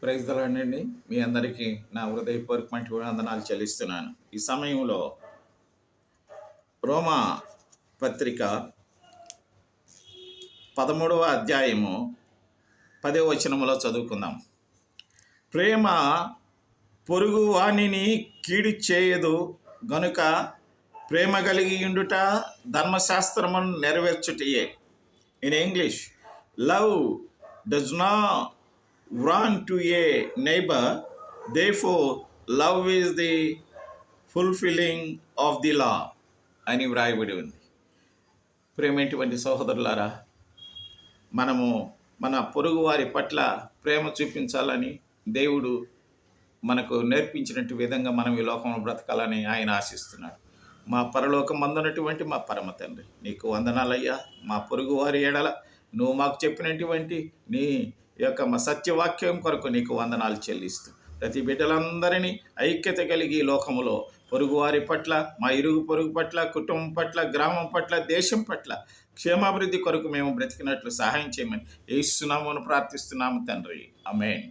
Praise the lord అండి. మీ అందరికీ నా హృదయపూర్వకమైన వందనాలు చెల్లిస్తున్నాను. ఈ సమయంలో రోమా పత్రిక 13వ అధ్యాయము 10వ వచనములో చదువుకుందాం. ప్రేమ పొరుగు వాణిని కీడు చేయదు గనుక ప్రేమ కలిగి ఉండుట ధర్మశాస్త్రమును నెరవేర్చుటయే. In English, love does not wrong to a neighbor, therefore love is the fulfilling of the law అని వ్రాయబడి ఉంది. ప్రేమేటువంటి సహోదరులారా, మనము మన పొరుగు వారి పట్ల ప్రేమ చూపించాలని దేవుడు మనకు నేర్పించినట్టు విధంగా మనం ఈ లోకంలో బ్రతకాలని ఆయన ఆశిస్తున్నాడు. మా పరలోకమందున్నటువంటి మా పరమ తండ్రి, నీకు వందనాలయ్యా. మా పొరుగు వారి ఎడల నువ్వు మాకు చెప్పినటువంటి నీ యొక్క మా సత్యవాక్యం కొరకు నీకు వందనాలు చెల్లిస్తూ, ప్రతి బిడ్డలందరినీ ఐక్యత కలిగి లోకములో పొరుగువారి పట్ల, మా ఇరుగు పొరుగు పట్ల, కుటుంబం పట్ల, గ్రామం పట్ల, దేశం పట్ల క్షేమాభివృద్ధి కొరకు మేము బ్రతికినట్లు సహాయం చేయమని యేసు నామమున ప్రార్థిస్తున్నాము తండ్రి. ఆమేన్.